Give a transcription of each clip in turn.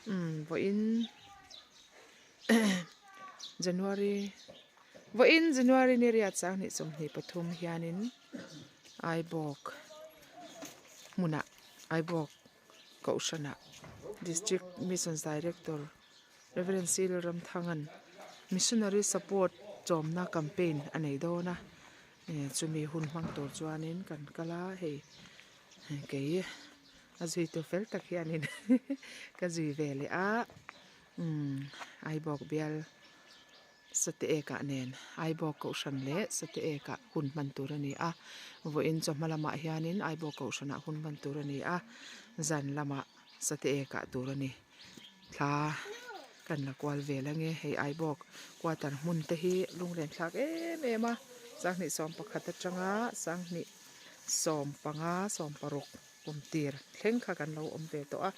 Vo in January vo in January ni riat sang ni som ni pathum hianin aibok muna aibok kaushana district missions director Reverend Cyril Ramthangan missionary support chomna campaign anei do na chumi hun mang tor chuanin kan kala he ke azui to fel tak hianin ka zui vele a aibok bial sate eka nen aibok ko shan le sate eka hun man turani a vo in chomala hianin aibok ko shana hun man turani a zan lama sate eka turani thla kan la kwal vela nge hei aibok kwatar mun te hi lunglen thlak em a sangni som pakhat atanga sangni som panga som paruk kumtir thleng kha kan lo om ve to a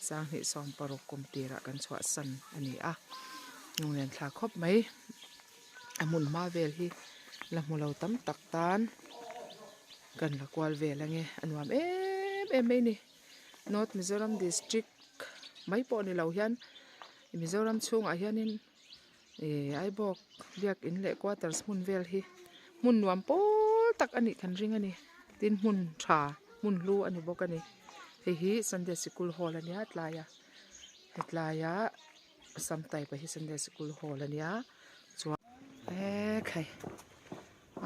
sangni som paruk kumtira kan chwa san ani a lunglen thlak khop mai amun ma vel hi lamulo tam tak tan kan la kwal vela nge anwam em mai ni North Mizoram district mai po ni lo hian Mizoram chung a hianin aibok biak in le quarters mun vel hi mun nuam pol tak ani kan ring ani tin mun tha mun lu ani bok ani hi Sunday school hall ania tlaya samtai pa hi Sunday school hall ania chua khai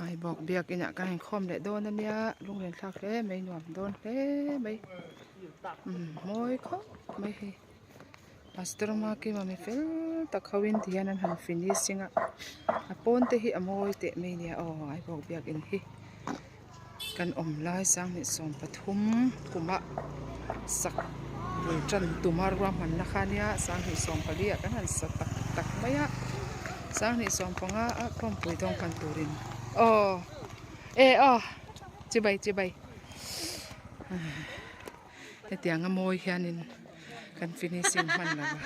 aibok biak ina kan khom le don ania lunglen thak le mai nuam don le mai moi kho mai hi pastor ma ki mami fel takhawin tian an han finishing a pon te hi amoi te mai nia ai bok biak in hi kan om lai sang ni som pathum kuma sak tran tumar ram han na khania sang ni som palia kan han sak tak maya sang ni som panga a khom pui dong kan turin chibai tiang amoi hianin kan finishing man lawa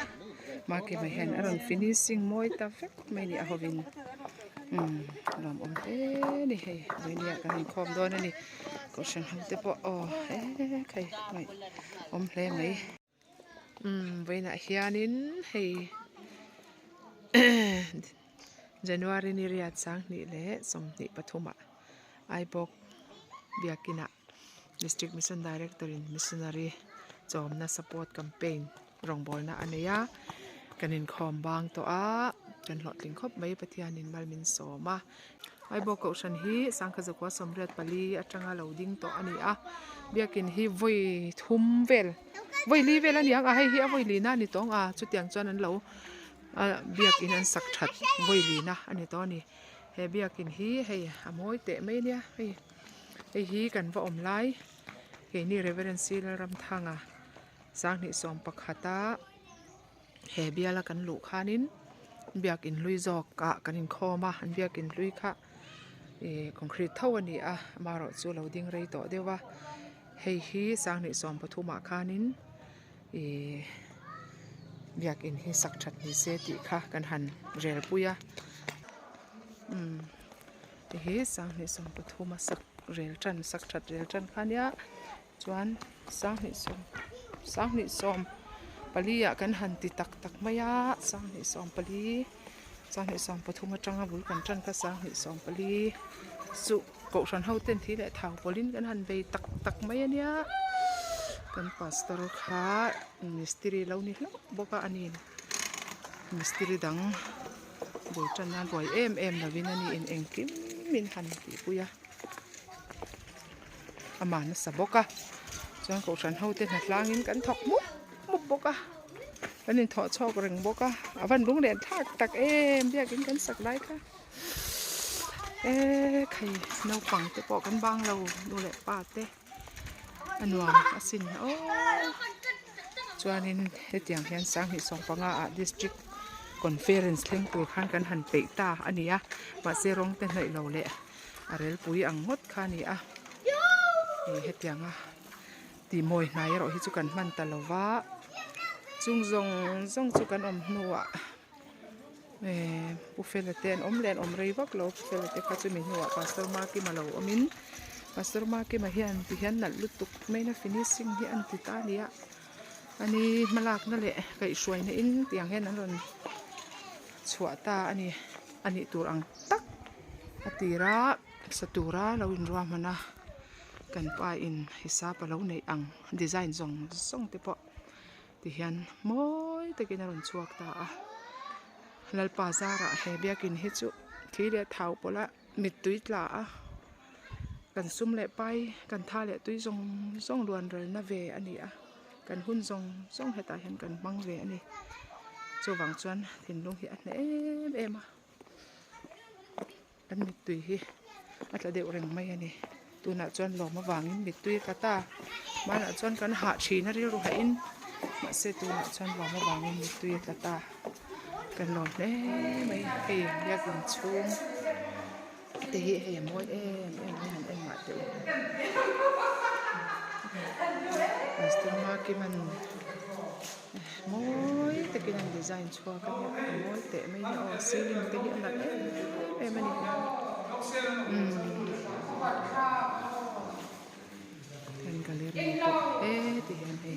maki mai hen aron finishing moi ta vek mai ni ahovin lom om te ni he mai ni kan khom don ani ko shan ham te po khai mai om hle mai veina hianin hei January ni riat sang ni le som ni pathuma aibok biakina district mission director in missionary chomna support campaign rongbol na aneya kanin khom bang to a kan hlotling khop mai pathianin malmin soma aibok ko shan hi sangkha zakwa somret pali atanga loading to ani a biakin hi voi thum vel voi li vel ani a hi a voi li na ni tong a chutiang chuan an lo biakin an sak that voi li na ani to ni he biakin hi hei amoi te mai nia hei hi kan va om lai ke ni Reverend Cyril Ramthanga sang ni som pakhata he biala kan lu khanin biak in lui jok ka kanin khoma an biak in lui kha concrete thawani a maro chu loading rei to dewa hei hi sang ni som pathuma khanin biak in hi sak that ni se ti kha kan han rel puya hi sang ni som pathuma sak that rel tran khania chuan sang ni som palia kan han ti tak maya sang ni som pathuma tanga bul kan tran ka sang ni som pali su ko ran ho ten thi le thau polin kan han ve tak maya nia kan pastor kha ministry lo ni lo boka anin ministry dang bul tran nan boi em na vin ani in engkim min han ti puya amana saboka chuan ko ran ho ten hatlangin kan thok mu boka kanin tho chok reng boka avan lung len thak tak biakin kan sak lai kha khai no pang te po kan bang lo du le pa te anwam asin chuanin hetiang hian sang hi song panga a district conference thleng tur khan kan han pe ta ania ma se rong te hnai lo le arel pui ang ngot khani a hetianga ti moi nai ro hi chu kan man ta lova chung zong chu kan om nuwa pufeleten om len om rei vak lo pufelete kha chu mi nuwa pastor ma ki malo omin pastor ma ki ma hian ti hian nal lutuk mai na finishing hi an ti ta nia ani malak na le kai suai na in tiang hen an ron chua ta ani tur ang tak atira satura lo in ruam mana kan pa in hisap lo nei ang design zong te po ti hian moi takin a ron chuak ta a lalpa zara he biakin hi chu thi le thau pola mit tuit la a kan sum le pai kan tha le tui zong luan rel na ve ani a kan hun zong heta hian kan mang ve ani chu wang chuan thin lung hi a ne em a kan mit tui hi atla deuh reng mai ani tuna chuan lawm awangin mit tui kata mana chuan kan ha thina ri ru ha in ma se tuna chuan lawm awangin mit tui kata kan lawm ne mai he ya kun chung te hi he moi em ma te Mr. Marky man moi te kinan design chua ka moi te mai ni o ceiling te hi an la em ani kan gallery po ti hian he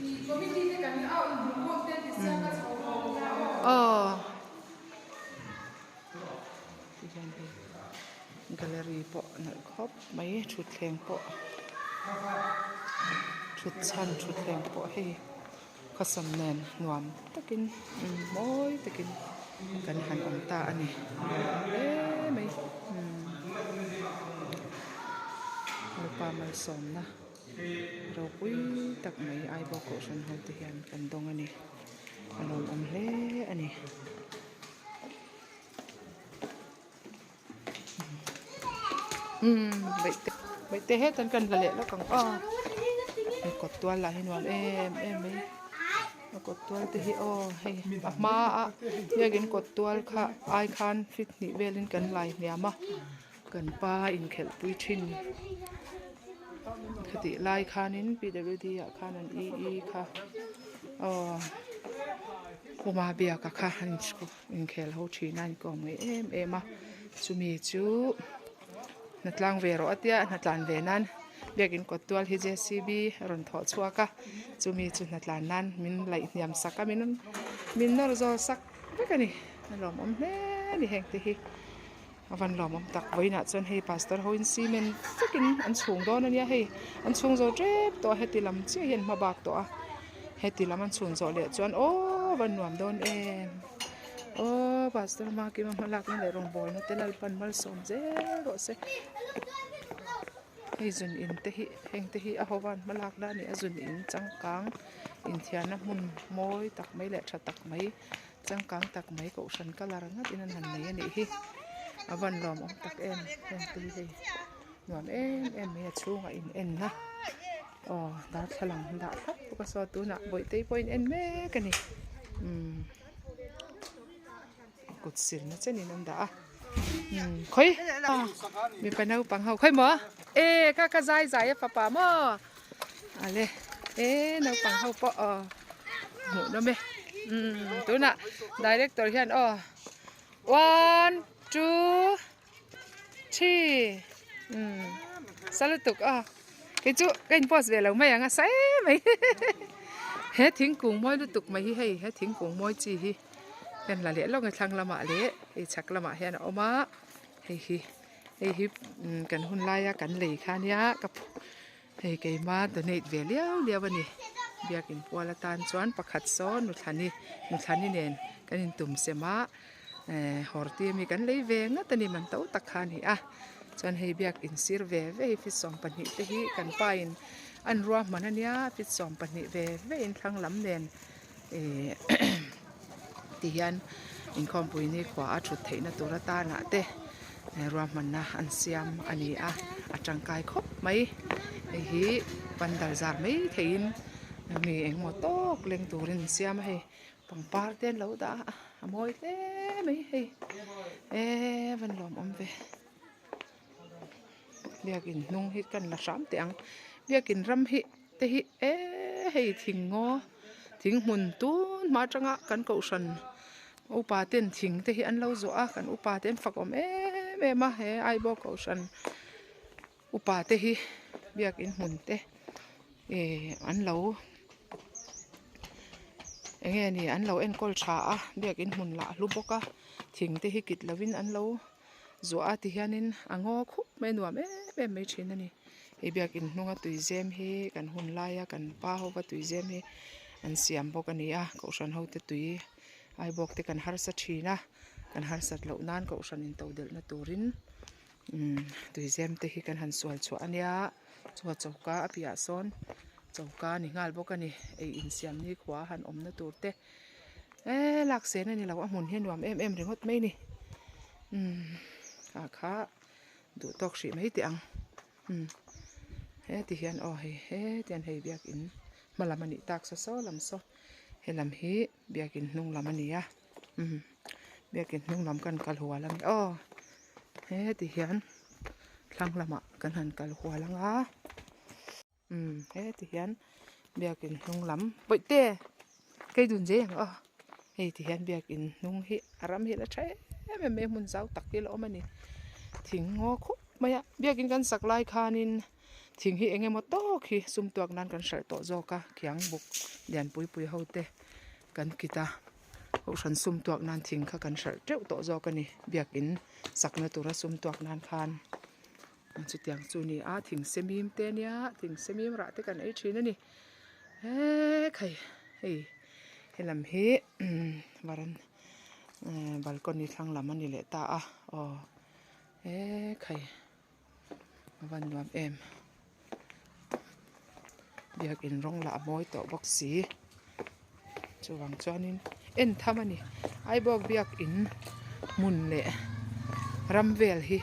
ti hian he gallery po na khop mai thut thleng po thut chan thut thleng po he khasam nen nuam takin moi takin kan han om ta ani mai pa mal som na ro pui tak mai ai bo ko san ho ti hian kan dong ani alom om hle ani bai te he tan kan gale lo kang ko tual la hin wam em mai ko tual te hi hei ma a yagin ko tual kha ai khan fit ni velin kan lai niama kan pa in khel pui thin khati lai khanin pwd a khan an e kha kuma bia ka kha han sku in khel ho thina ko ngai em a chumi chu natlang ve ro atia natlan ve nan biakin ko tual hi JCB ron tho chuaka chumi chu natlan nan min lai niam saka min nor zo sak bekani lom om hle ni heng te hi avan lom om tak voina chon hei pastor hoin simen takin an chung don ania hei an chung zo trep to heti lam chi hian ma bak to a heti lam an chung zo le chuan van nuam don pastor ma ki ma lak na le rong bol na telal pan mal som je ro se hei zun in te hi heng te hi a howan malak na ni azun in changkang in thiana mun moi tak mai le tha tak mai changkang tak mai ko san kalar ngat in an han nei ani hi avan lom om tak heng te hi nuam me chunga in en na da thalang da thap ka so tu na boi te point en me kani kut sil na chenin an da khoi mi panau pang hau khoi mo ka zai papa mo ale nau pang hau po mu no me tu na director hian 1 2 3 salutuk cái chú cái post về lâu mấy anh say mấy hết thính cùng môi lu tục mấy hay hết thính cùng môi chi hi nên là lẽ lo người thằng làm mạ lẽ thì chắc làm mạ hay là ôm á hay cần hun lai cần lì khan ya cặp hay cái má từ này về liao bên này bia kinh qua là tan choán bạc hạt son một thani nền cái nên tụm xe má hỏi tiền mi cần lấy về ngắt từ này mình tấu tắc khan hi chuan hei biak in sir ve fit som pahnih te hi kan pa in an ruam man ania fit som pahnih ve in thlang lam nen ti hian in khompui ni khwa a thut theina tura ta na te ruam man na an siam ani a tangkai khop mai hi pandal zar mai thein mi eng mo tok leng turin siam hei pangpar ten lo da amoi te mai hei van lom om ve biakin nung hit kan la ram te ang biakin ram hi te hi hei thing mun tun ma tanga kan ko san upa ten thing te hi an lo zo a kan upa ten fakom ma he ai bo ko san upa te hi biakin mun te an lo nghe ni an lo en kol tha a biak in mun la lu boka thing te hi kit lovin an lo zo a ti hianin ango khup mai nuam em mai thin ani e biak in hnunga tuizem hi kan hun laia kan pa ho ka tuizem hi an siam bok ani a ko shan ho te tui ai bok te kan har sa thina kan har sat lo nan ko shan in to del na turin tuizem te hi kan han sual chu ania chuwa chawka a pia son chawka ni ngal bok ani e in siam ni khwa han om na tur te lak sen ani lo a mun hi nuam em ringot mai ni kha du tok hri mai ti ang he ti hian he tian hei biak in malamani tak so lam so helam hi biak in hnung lam ani a biak in hnung lam kan kal huwa lam he ti hian thlang lama kan han kal huwa langa he ti hian biak in hnung lam poite cây dùn dê hei ti hian biak in hnung hi aram hi la thae me mun zau tak ki lo mani thing ngo khup maya biak in kan saklai khanin thing hi enge mo to khi sum tuak nan kan sar to zoka kyang buk lian pui hote kan kita ho san sum tuak nan thing kha kan sar teu to zo ka ni biak in sakna tura sum tuak nan khan chu tiang chu ni a thing semim te nia thing semim ra te kan ei thina ni he khai hei helam hi varan balcony thlang lam ani le ta a he khai van nuam em biak in rong la moi to bok si chuwang chuanin en thamani ai bok biak in mun le ramvel hi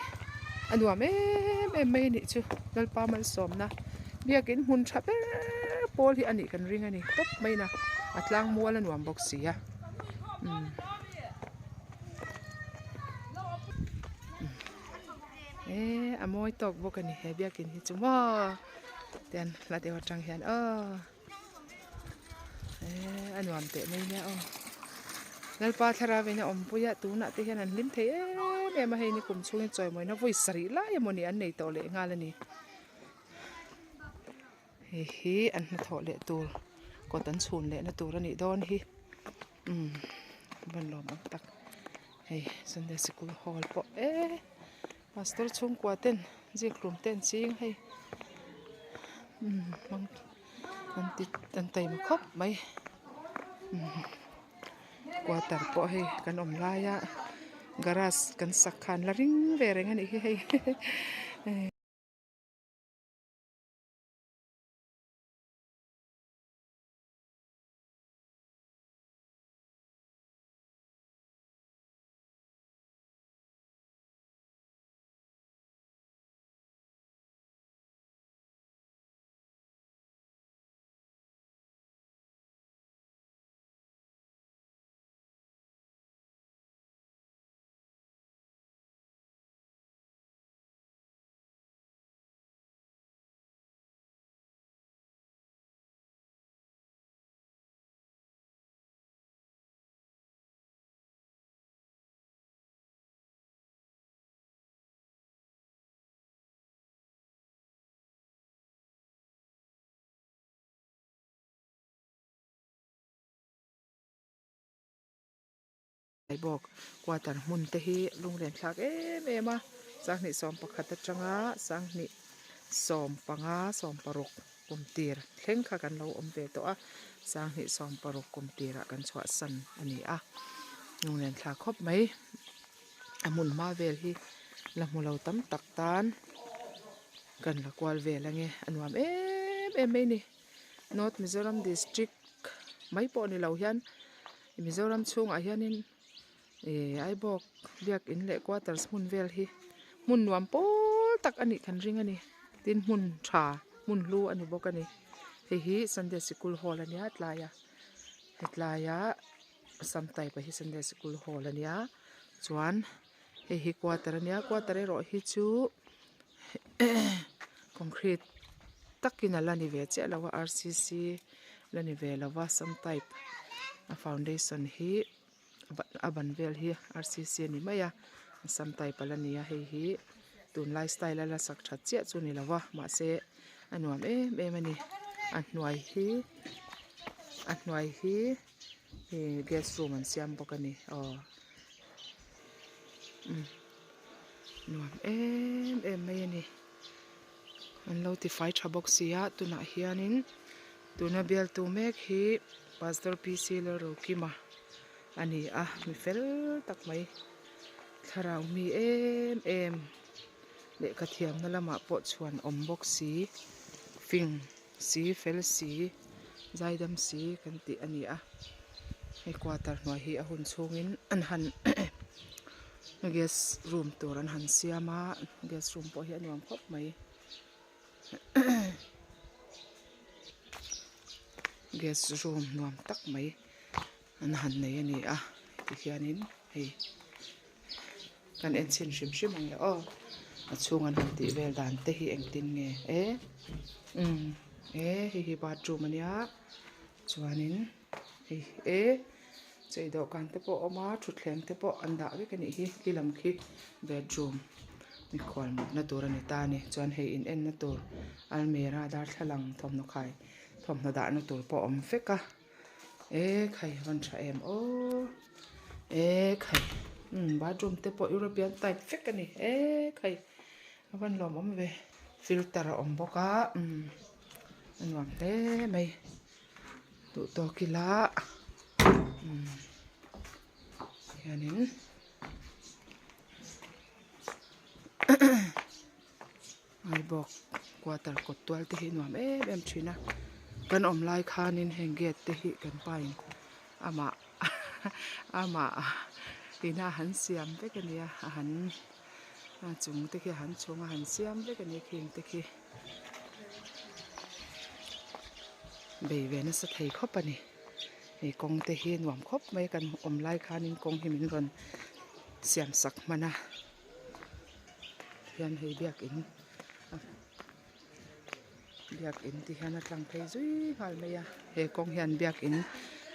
anuam em mai ni chu nalpa mal som na biak in mun thape pol hi ani kan ring ani top mai na atlang mual anuam bok si a amoi tok bok ani he biak in hi chuma ten la te watang hian anuam te mai nia nalpa thara ve na om puya tu na te hian an lim the me ma hei ni kum chung choi moi na voi sari la emoni an nei to le ngalani hi an na tho le tur ko tan chhun le na tur ani don hi ban lom ang tak hei Sunday school hall po pastor chung kwa ten ji klum ten ching hei mang tan tai ma khop mai kwa tar po hei kan om la ya garas kan sakhan la ring ve reng ani hei ai bok kwa tar mun te hi lung len thak ma sang ni som pakhat atanga sang ni som panga som paruk kumtir thleng kha kan lo om ve to a sang ni som paruk kumtira kan chwa san ani a lung len thak khop mai amun ma vel hi la mulo tam tak tan kan la kwal ve la nge anuam mai ni North Mizoram district mai po ni lo hian Mizoram chung a hianin ai bok biak in le quarters mun vel hi mun nuam pol tak ani kan ring ani tin mun tha mun lu ani bok ani hi Sunday school hall ania tlaya samtai pa hi Sunday school hall ania chuan hi quarter ania quarter ro hi chu concrete takin ala ni ve che lawa RCC lani ve lawa some type a foundation hi aban vel hi RCC ni maya some type ala ni a hi tun lifestyle ala sak that che chu ni lawa ma se anuam mani an hnuai hi guest room an siam bawk ani nuam em mai ani an lo ti fai tha box sia tuna hianin tuna bel tu mek hi pastor PC le ro kima ani mi fel tak mai tharau mi em le ka thiam na lama po chuan om box si fing si fel si zaidam si kan ti ani he quarter no hi a hun chungin an han guest room tur an han siama guest room po hi anuam khop mai guest room nuam tak mai an han nei ani ti hianin hei kan en chin shim ang a chung an han ti vel dan te hi engtin nge hi bathroom ania chuanin hei chei do kan te po oma thuthleng te po anda ve kani hi kilam khi bedroom mi khol na tur ani ta ni chuan hei in en na tur almera dar thalang thom no khai thom na da na tur po om feka khai van tha em khai bathroom te po European type feka ni khai van lom om ve filter om boka anwam te mai tu to kila yanin ai bok quarter ko twal te hi nuam em thina kan om lai khanin heng get te hi kan pain ama ina han siam te kania han chung te khi han chung han siam te kani khing te khi bei ve na sa thei khop ani ei kong te hi nuam khop mai kan om lai khanin kong himin ron siam sak mana hian hei biak in ti hian atlang phei zui hal meya he kong hian biak in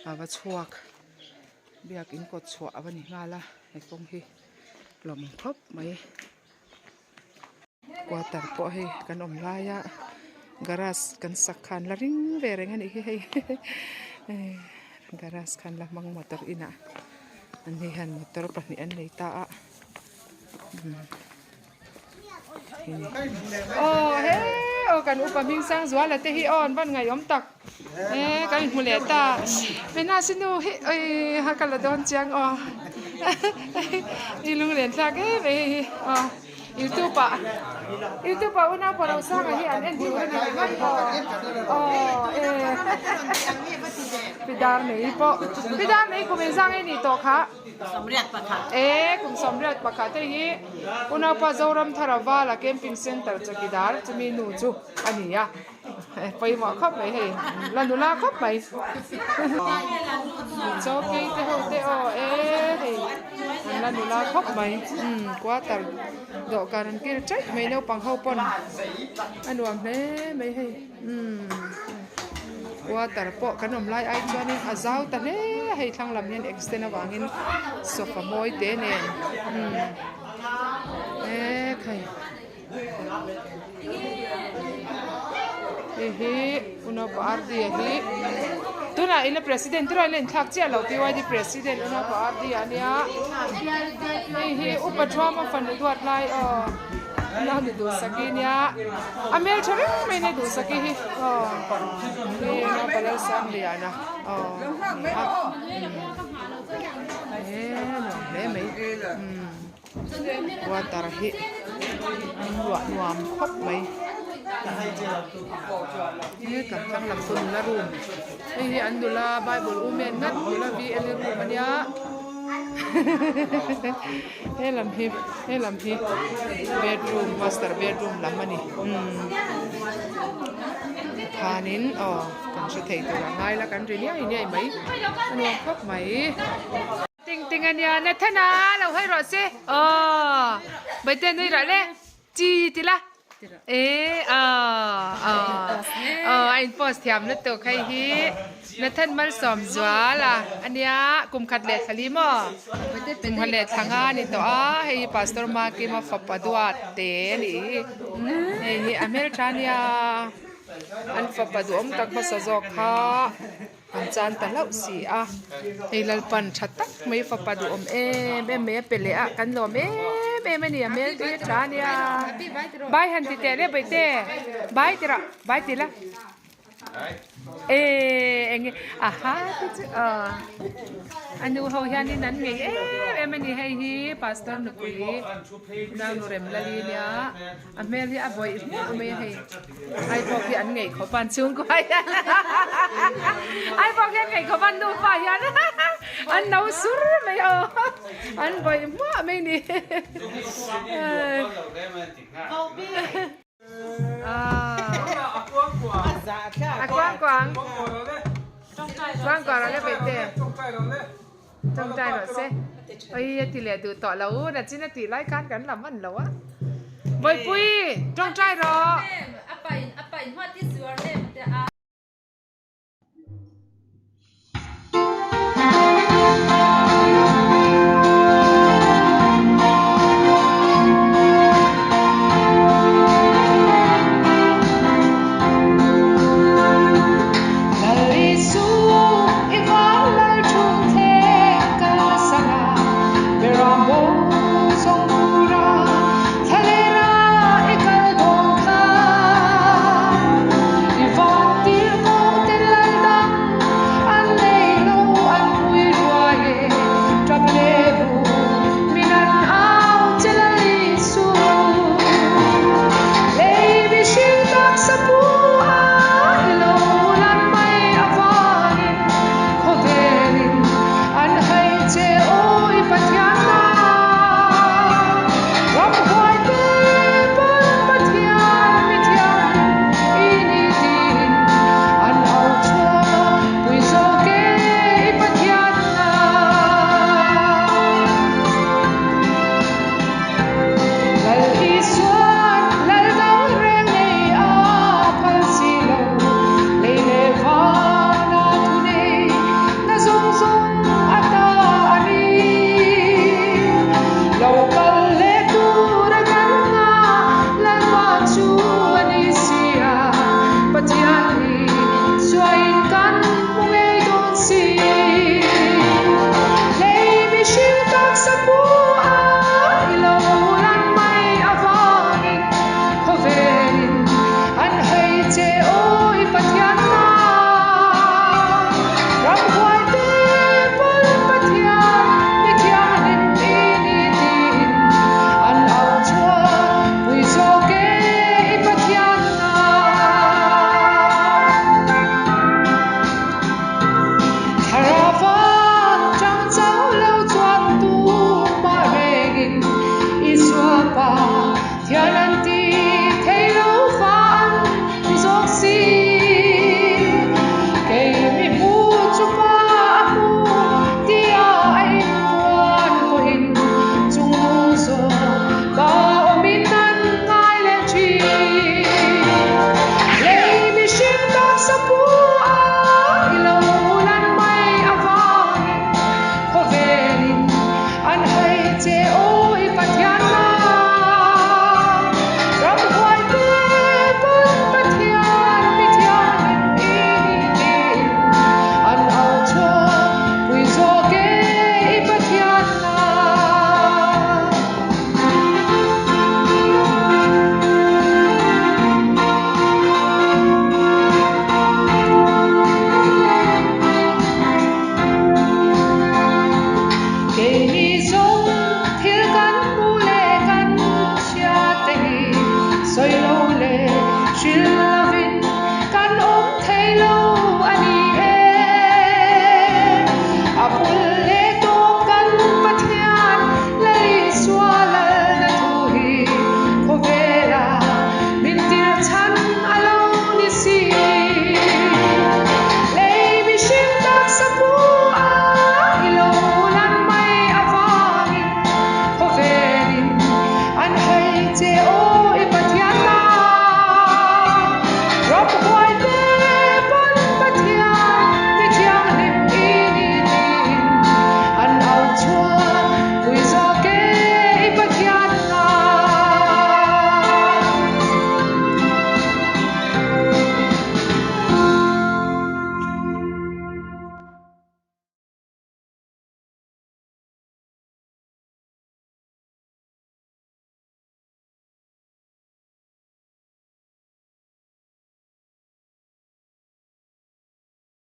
awa chuak biak in kot chua awani ngala he kong hi lom khop mai quarter po he kan om laya garas kan sakhan la ring ve reng ani hi hei garas khan la mang motor ina ani han motor pani an nei ta kan upaming sang zwa la te hi on ban ngai om tak kan hule ta mena sinu hi ha kala don chiang ilung len thak ve YouTube una para usar hi an en di na ngan pidar nei ko men sang ni to kha somriat pakha kum somriat pakha te hi una pa zoram tharawa la camping center chakidar chumi nu chu ania pai ma khop mai he lanula khop mai choki te ho te he lanula khop mai quarter do karan kir chai mai no pang ho pon anuam hle mai he quarter po kanom lai ai chuanin azau ta hle hei thlang lam nen extend awangin sofa moi te nen khai una party hi tuna ila president tura len thak chia lo ti wai di president una party ania upathama fan duat lai na ni du sakinya amel thare me ne du saki hi na pala sam liana no me wa tarhi nuam khop mai kan thang lam sun la room hi andula bible umen ngat dula bi el room ania helam hi bedroom master bedroom lamani khanin kan se thei tu ngai la kan ri ni ai mai anu khop mai ting ania na thana lo hai ro se bai te nei ra le chi ti la anh post thiam na to khai hi na than mal som zwa la ania kum khat le khali mo tum hale thanga ni to hei pastor ma ki ma fa padwa te ni hei amel thania an fa pa duom tak ma sa jok kha an chan ta lau si a ei lal pan thatak mai fa pa duom me pele a kan lo me ni me ti tra nia bai han ti te le bai te bai ti la anh aha chứ anh nu hầu hian đi nắn nghề em anh đi hay hi pastor nữ quý đang nô rem la li nia anh mẹ li aboy mẹ hay aiบอกที่อันไงเขาปันchungก็hayไอ้บอกยังไงเขาปันดูไปยันอันเอาสุดไม่เอาอันบ่อยมากไม่นี่quang rồi đấy vậy thế trong trai rồi xe ơi thì lẽ từ tỏ lâu là chỉ là tỷ lái cán cắn làm ăn lâu á vậy pui trong trai rồi apa hoa tí sửa